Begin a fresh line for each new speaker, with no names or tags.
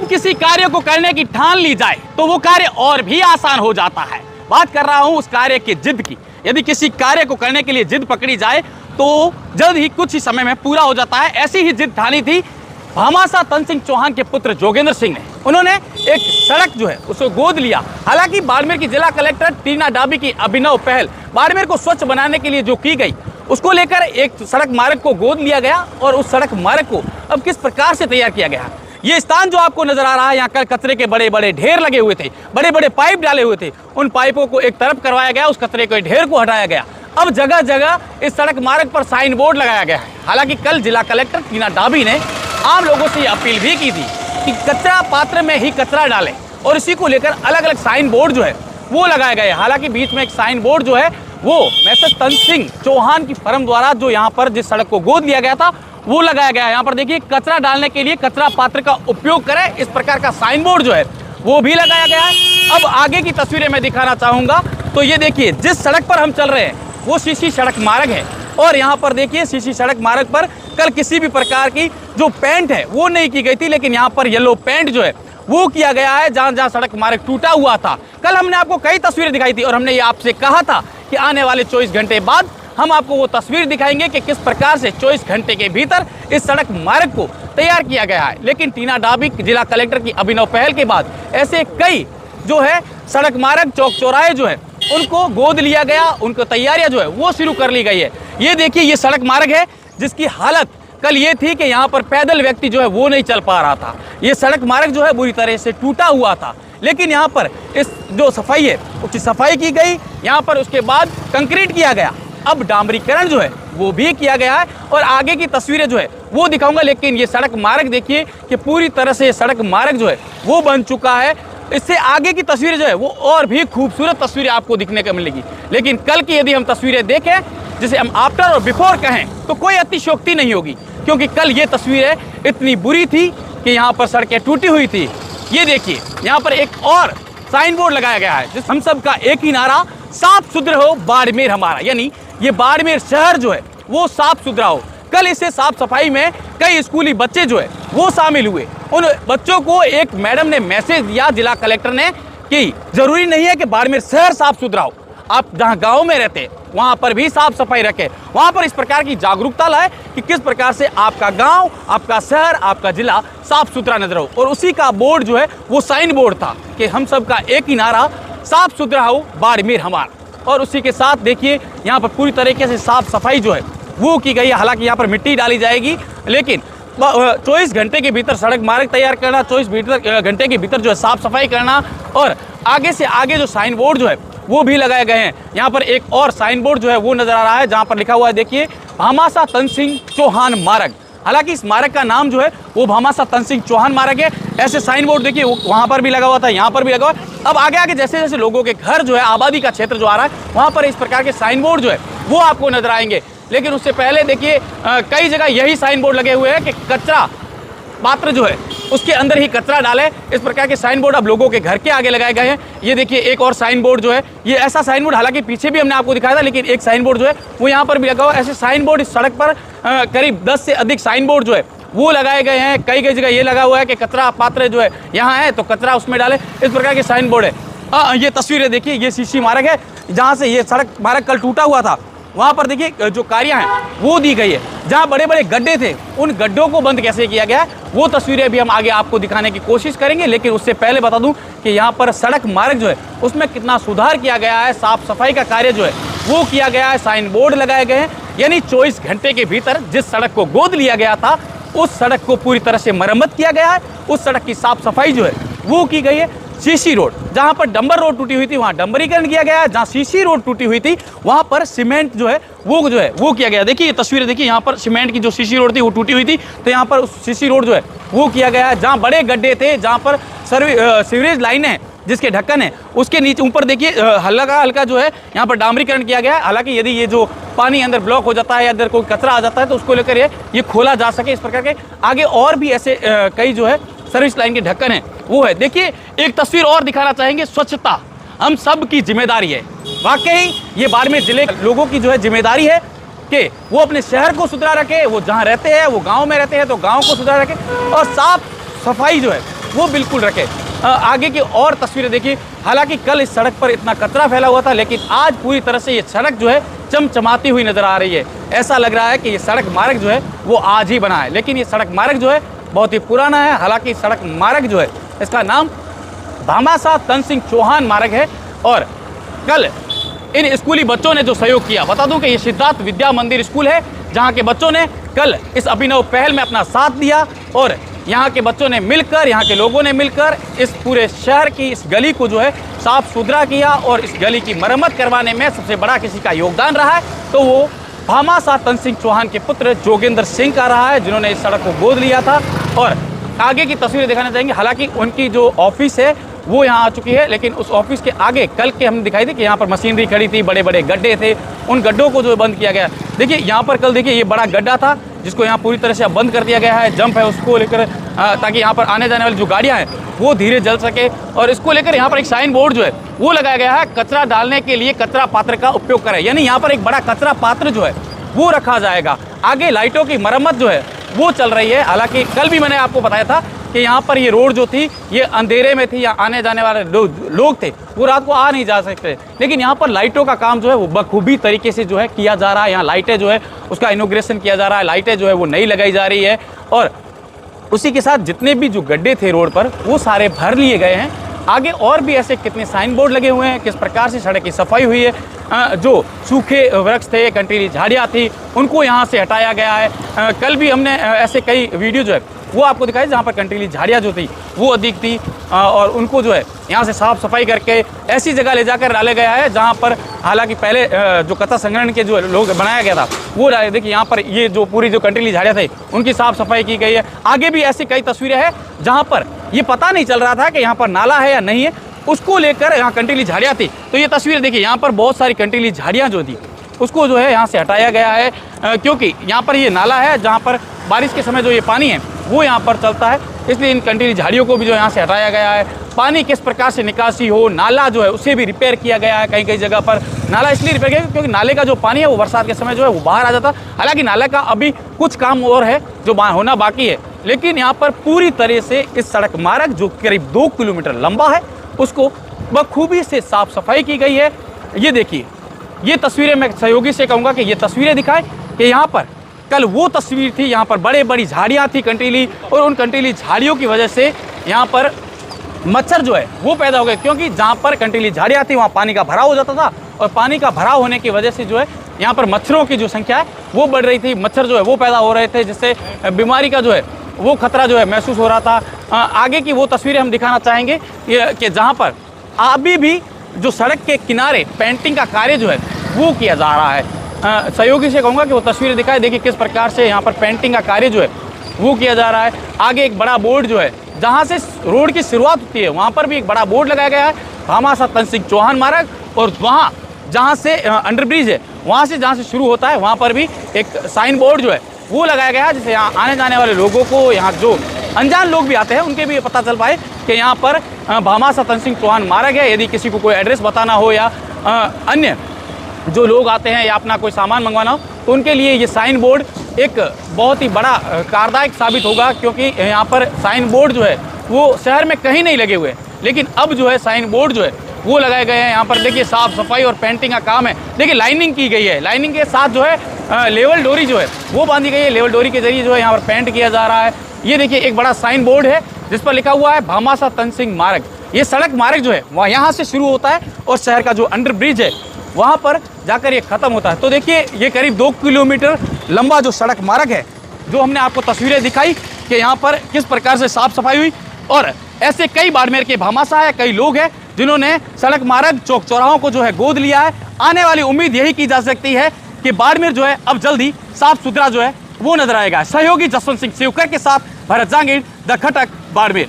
जब किसी कार्य को करने की ठान ली जाए तो वो कार्य और भी आसान हो जाता है। बात कर रहा हूं उस कार्य की जिद की। यदि किसी कार्य को करने के लिए जिद पकड़ी जाए तो जल्द ही कुछ ही समय में पूरा हो जाता है। ऐसी ही जिद ठानी थी भामाशाह तन सिंह चौहान के पुत्र जोगेंद्र सिंह ने। उन्होंने एक सड़क जो है उसको गोद लिया। हालांकि बाड़मेर की जिला कलेक्टर टीना डाबी की अभिनव पहल बाड़मेर को स्वच्छ बनाने के लिए जो की गई, उसको लेकर एक सड़क मार्ग को गोद लिया गया और उस सड़क मार्ग को अब किस प्रकार से तैयार किया गया। ये स्थान जो आपको नजर आ रहा है, यहाँ कल कचरे के बड़े बड़े ढेर लगे हुए थे, बड़े बड़े पाइप डाले हुए थे। उन पाइपों को एक तरफ करवाया गया, उस कचरे के ढेर को हटाया गया। अब जगह जगह इस सड़क मार्ग पर साइन बोर्ड लगाया गया है। हालांकि कल जिला कलेक्टर टीना डाबी ने आम लोगों से अपील भी की थी कि कचरा पात्र में ही कचरा डालें और इसी को लेकर अलग अलग साइन बोर्ड जो है वो लगाए गए। हालांकि बीच में एक साइन बोर्ड जो है वो मैसेज तन सिंह चौहान की फर्म द्वारा जो यहाँ पर जिस सड़क को गोद लिया गया था वो लगाया गया है। यहाँ पर देखिए कचरा डालने के लिए कचरा पात्र का उपयोग करें, इस प्रकार का साइन बोर्ड जो है वो भी लगाया गया है। अब आगे की तस्वीरें मैं दिखाना चाहूंगा। तो ये देखिए जिस सड़क पर हम चल रहे हैं वो सीसी सड़क मार्ग है और यहाँ पर देखिए सीसी सड़क मार्ग पर कल किसी भी प्रकार की जो पेंट है वो नहीं की गई थी, लेकिन यहाँ पर येलो पेंट जो है वो किया गया है जहाँ जहाँ सड़क मार्ग टूटा हुआ था। कल हमने आपको कई तस्वीरें दिखाई थी और हमने ये आपसे कहा था कि आने वाले 24 घंटे बाद हम आपको वो तस्वीर दिखाएंगे कि किस प्रकार से 24 घंटे के भीतर इस सड़क मार्ग को तैयार किया गया है। लेकिन टीना डाबी जिला कलेक्टर की अभिनव पहल के बाद ऐसे कई जो है सड़क मार्ग चौक चौराहे जो है उनको गोद लिया गया, उनको तैयारियां जो है वो शुरू कर ली गई है। ये देखिए ये सड़क मार्ग है जिसकी हालत कल ये थी कि यहाँ पर पैदल व्यक्ति जो है वो नहीं चल पा रहा था। ये सड़क मार्ग जो है बुरी तरह से टूटा हुआ था, लेकिन यहाँ पर इस जो सफाई है उसकी सफाई की गई। यहाँ पर उसके बाद कंक्रीट किया गया, अब डामरीकरण जो है वो भी किया गया है और आगे की तस्वीरें जो है वो दिखाऊंगा। लेकिन ये सड़क मार्ग देखिए कि पूरी तरह से ये सड़क मार्ग जो है वो बन चुका है। इससे आगे की तस्वीरें जो है वो और भी खूबसूरत तस्वीरें आपको दिखने को मिलेगी। लेकिन कल की यदि हम तस्वीरें देखें, जिसे हम आफ्टर और बिफोर कहें, तो कोई अतिशयोक्ति नहीं होगी, क्योंकि कल ये तस्वीरें इतनी बुरी थी कि यहाँ पर सड़कें टूटी हुई थी। ये देखिए यहाँ पर एक और साइन बोर्ड लगाया गया है जिस हम सब का एक ही नारा, साफ सुथरा हो बाड़मेर हमारा, यानी ये बाड़मेर शहर जो है वो साफ सुथरा हो। कल इसे साफ सफाई में कई स्कूली बच्चे जो है वो शामिल हुए। उन बच्चों को एक मैडम ने मैसेज दिया जिला कलेक्टर ने कि जरूरी नहीं है कि बाड़मेर शहर साफ सुथरा हो, आप जहां गांव में रहते हैं वहां पर भी साफ सफाई रखें। वहां पर इस प्रकार की जागरूकता लाए कि किस प्रकार से आपका गांव, आपका शहर, आपका जिला साफ सुथरा नजर हो। और उसी का बोर्ड जो है वो साइन बोर्ड था कि हम सब का एक ही नारा, साफ सुथरा हो बाड़मेर हमारा। और उसी के साथ देखिए यहाँ पर पूरी तरीके से साफ सफाई जो है वो की गई है। हालांकि यहाँ पर मिट्टी डाली जाएगी, लेकिन 24 घंटे के भीतर सड़क मार्ग तैयार करना, 24 घंटे के भीतर जो है साफ सफाई करना और आगे से आगे जो साइन बोर्ड जो है वो भी लगाए गए हैं। यहाँ पर एक और साइन बोर्ड जो है वो नजर आ रहा है जहाँ पर लिखा हुआ है देखिए भामाशाह तन सिंह चौहान मार्ग। हालांकि इस मार्ग का नाम जो है वो भामाशाह तन सिंह चौहान मार्ग है। ऐसे साइन बोर्ड देखिए वहाँ पर भी लगा हुआ था, यहाँ पर भी लगा हुआ है। अब आगे आगे जैसे जैसे लोगों के घर जो है, आबादी का क्षेत्र जो आ रहा है, वहाँ पर इस प्रकार के साइन बोर्ड जो है वो आपको नजर आएंगे। लेकिन उससे पहले देखिए कई जगह यही साइन बोर्ड लगे हुए हैं कि कचरा पात्र जो है उसके अंदर ही कचरा डाले। इस प्रकार के साइन बोर्ड अब लोगों के घर के आगे लगाए गए हैं। ये देखिए एक और साइन बोर्ड जो है, ये ऐसा साइन बोर्ड हालांकि पीछे भी हमने आपको दिखाया था, लेकिन एक साइन बोर्ड जो है वो यहाँ पर भी लगा हुआ है। ऐसे साइन बोर्ड इस सड़क पर करीब 10 से अधिक साइन बोर्ड जो है वो लगाए गए हैं। कई कई जगह ये लगा हुआ है कि कचरा पात्र जो है यहाँ है तो कचरा उसमें डाले, इस प्रकार के साइन बोर्ड है। ये तस्वीरें देखिए, ये सीसी मार्ग है जहाँ से ये सड़क मार्ग कल टूटा हुआ था। वहाँ पर देखिए जो कारियाँ हैं वो दी गई है। जहाँ बड़े बड़े गड्ढे थे उन गड्ढों को बंद कैसे किया गया है वो तस्वीरें भी हम आगे आपको दिखाने की कोशिश करेंगे। लेकिन उससे पहले बता दूं कि यहाँ पर सड़क मार्ग जो है उसमें कितना सुधार किया गया है। साफ सफाई का कार्य जो है वो किया गया है, साइन बोर्ड लगाए गए हैं। यानी 24 घंटे के भीतर जिस सड़क को गोद लिया गया था उस सड़क को पूरी तरह से मरम्मत किया गया है। उस सड़क की साफ सफाई जो है वो की गई है। सीसी रोड, जहां पर डंबर रोड टूटी हुई थी वहां डंबरीकरण किया गया है। जहां सीसी रोड टूटी हुई थी वहां पर सीमेंट जो है वो किया गया। देखिए ये तस्वीरें देखिए, यहाँ पर सीमेंट की जो सीसी रोड थी वो टूटी हुई थी, तो यहाँ पर उस सीसी रोड जो है वो किया गया है। जहां बड़े गड्ढे थे, जहां पर सीवरेज लाइन है जिसके ढक्कन है उसके नीचे ऊपर देखिए हल्का हल्का जो है यहाँ पर डामरीकरण किया गया है। हालांकि यदि ये जो पानी अंदर ब्लॉक हो जाता है या अंदर कोई कचरा आ जाता है तो उसको लेकर ये खोला जा सके। इस प्रकार के आगे और भी ऐसे कई जो है सर्विस लाइन के ढक्कन है वो है। देखिए एक तस्वीर और दिखाना चाहेंगे, स्वच्छता हम सब की जिम्मेदारी है। वाकई ये बाड़मेर जिले के लोगों की जो है जिम्मेदारी है कि वो अपने शहर को सुथरा रखे, वो जहाँ रहते हैं, वो गांव में रहते हैं तो गांव को सुथरा रखे और साफ सफाई जो है वो बिल्कुल रखें। आगे की और तस्वीरें देखिए। हालांकि कल इस सड़क पर इतना कचरा फैला हुआ था, लेकिन आज पूरी तरह से ये सड़क जो है चमचमाती हुई नजर आ रही है। ऐसा लग रहा है कि ये सड़क मार्ग जो है वो आज ही बना है, लेकिन ये सड़क मार्ग जो है बहुत ही पुराना है। हालांकि सड़क मार्ग जो है इसका नाम भामाशाह तन सिंह चौहान मार्ग है। और कल इन स्कूली बच्चों ने जो सहयोग किया, बता दूं कि ये सिद्धार्थ विद्या मंदिर स्कूल है, जहां के बच्चों ने कल इस अभिनव पहल में अपना साथ दिया और यहाँ के बच्चों ने मिलकर, यहाँ के लोगों ने मिलकर इस पूरे शहर की इस गली को जो है साफ सुथरा किया और इस गली की मरम्मत करवाने में सबसे बड़ा किसी का योगदान रहा है तो वो भामाशाह तन सिंह चौहान के पुत्र जोगेंद्र सिंह का रहा है, जिन्होंने इस सड़क को गोद लिया था। और आगे की तस्वीरें दिखाना चाहेंगे। हालांकि उनकी जो ऑफिस है वो यहाँ आ चुकी है, लेकिन उस ऑफिस के आगे कल के हमने दिखाई थी कि यहाँ पर मशीनरी खड़ी थी, बड़े बड़े गड्ढे थे, उन गड्ढों को जो बंद किया गया। देखिए यहाँ पर कल देखिए ये बड़ा गड्ढा था जिसको यहाँ पूरी तरह से अब बंद कर दिया गया है, जंप है उसको लेकर, ताकि यहाँ पर आने जाने वाली जो गाड़ियाँ हैं वो धीरे जल सके। और इसको लेकर यहाँ पर एक साइन बोर्ड जो है वो लगाया गया है, कचरा डालने के लिए कचरा पात्र का उपयोग करें, यानी यहाँ पर एक बड़ा कचरा पात्र जो है वो रखा जाएगा। आगे लाइटों की मरम्मत जो है वो चल रही है। हालांकि कल भी मैंने आपको बताया था कि यहाँ पर ये रोड जो थी ये अंधेरे में थी, या आने जाने वाले लोग थे वो रात को आ नहीं जा सकते, लेकिन यहाँ पर लाइटों का काम जो है वो बखूबी तरीके से जो है किया जा रहा है। यहाँ लाइटें जो है उसका इनॉग्रेशन किया जा रहा है, लाइटें जो है वो नई लगाई जा रही है और उसी के साथ जितने भी जो गड्ढे थे रोड पर वो सारे भर लिए गए हैं। आगे और भी ऐसे कितने साइन बोर्ड लगे हुए हैं, किस प्रकार से सड़क की सफाई हुई है। जो सूखे वृक्ष थे, कंटीली झाड़ियाँ थी, उनको यहाँ से हटाया गया है। कल भी हमने ऐसे कई वीडियो जो है वो आपको दिखाई जहाँ पर कंटीली झाड़ियाँ जो थी वो अधिक थी और उनको जो है यहाँ से साफ सफाई करके ऐसी जगह ले जाकर डाले गया है जहाँ पर हालांकि पहले जो कचरा संग्रहण के जो लोग बनाया गया था वो डाले। देखिए यहाँ पर ये जो पूरी जो कंटीली झाड़ियाँ थी उनकी साफ सफाई की गई है। आगे भी ऐसी कई तस्वीरें हैं जहाँ पर ये पता नहीं चल रहा था कि यहाँ पर नाला है या नहीं है, उसको लेकर यहाँ कंटीली झाड़ियाँ थी। तो ये तस्वीर देखिए, यहाँ पर बहुत सारी कंटीली झाड़ियाँ जो थी उसको जो है यहाँ से हटाया गया है, क्योंकि यहाँ पर ये नाला है जहाँ पर बारिश के समय जो ये पानी है वो यहाँ पर चलता है, इसलिए इन कंटीली झाड़ियों को भी जो यहाँ से हटाया गया है। पानी किस प्रकार से निकासी हो, नाला जो है उसे भी रिपेयर किया गया है। कहीं कहीं जगह पर नाला इसलिए रिपेयर किया क्योंकि नाले का जो पानी है वो बरसात के समय जो है वो बाहर आ जाता। हालांकि नाले का अभी कुछ काम और है जो होना बाकी है, लेकिन यहाँ पर पूरी तरह से इस सड़क मार्ग जो करीब 2 किलोमीटर लंबा है उसको बखूबी से साफ सफाई की गई है। ये देखिए, ये तस्वीरें मैं सहयोगी से कहूँगा कि ये तस्वीरें दिखाएं कि यहाँ पर कल वो तस्वीर थी, यहाँ पर बड़े बड़ी झाड़ियाँ थी कंटीली, और उन कंटीली झाड़ियों की वजह से यहाँ पर मच्छर जो है वो पैदा हो गए, क्योंकि जहाँ पर कंटीली झाड़ियाँ थी वहाँ पानी का भराव हो जाता था और पानी का भराव होने की वजह से जो है यहाँ पर मच्छरों की जो संख्या है वो बढ़ रही थी, मच्छर जो है वो पैदा हो रहे थे, जिससे बीमारी का जो है वो खतरा जो है महसूस हो रहा था। आगे की वो तस्वीरें हम दिखाना चाहेंगे कि जहाँ पर अभी भी जो सड़क के किनारे पेंटिंग का कार्य जो है वो किया जा रहा है। सहयोगी से कहूँगा कि वो तस्वीरें दिखाए। देखिए किस प्रकार से यहाँ पर पेंटिंग का कार्य जो है वो किया जा रहा है। आगे एक बड़ा बोर्ड जो है जहाँ से रोड की शुरुआत होती है वहाँ पर भी एक बड़ा बोर्ड लगाया गया है, भामाशाह तन सिंह चौहान मार्ग, और वहाँ जहाँ से अंडरब्रिज है वहाँ से जहाँ से शुरू होता है वहाँ पर भी एक साइन बोर्ड जो है वो लगाया गया है, जिससे यहाँ आने जाने वाले लोगों को, यहाँ जो अनजान लोग भी आते हैं उनके भी पता चल पाए कि यहाँ पर भामाशाह तन सिंह चौहान मार्ग है। यदि किसी को कोई एड्रेस बताना हो या अन्य जो लोग आते हैं या अपना कोई सामान मंगवाना हो तो उनके लिए ये साइन बोर्ड एक बहुत ही बड़ा कारदायक साबित होगा, क्योंकि यहाँ पर साइन बोर्ड जो है वो शहर में कहीं नहीं लगे हुए, लेकिन अब जो है साइन बोर्ड जो है वो लगाए गए हैं। यहाँ पर देखिए साफ सफाई और पेंटिंग का काम है। देखिए लाइनिंग की गई है, लाइनिंग के साथ जो है लेवल डोरी जो है वो बांधी गई है, लेवल डोरी के जरिए जो है यहाँ पर पेंट किया जा रहा है। ये देखिए एक बड़ा साइन बोर्ड है जिस पर लिखा हुआ है भामाशाह तन सिंह मार्ग। ये सड़क मार्ग जो है वह यहाँ से शुरू होता है और शहर का जो अंडर ब्रिज है वहाँ पर जाकर ये ख़त्म होता है। तो देखिए ये करीब 2 किलोमीटर लंबा जो सड़क मार्ग है, जो हमने आपको तस्वीरें दिखाई कि यहाँ पर किस प्रकार से साफ सफाई हुई, और ऐसे कई बाड़मेर के भामाशाह है, कई लोग हैं जिन्होंने सड़क मार्ग चौक चौराहों को जो है गोद लिया है। आने वाली उम्मीद यही की जा सकती है कि बाड़मेर जो है अब जल्दी साफ सुथरा जो है वो नजर आएगा। सहयोगी जसवंत सिंह सेवकर के साथ भरत जांगीर, द खटक, बाड़मेर।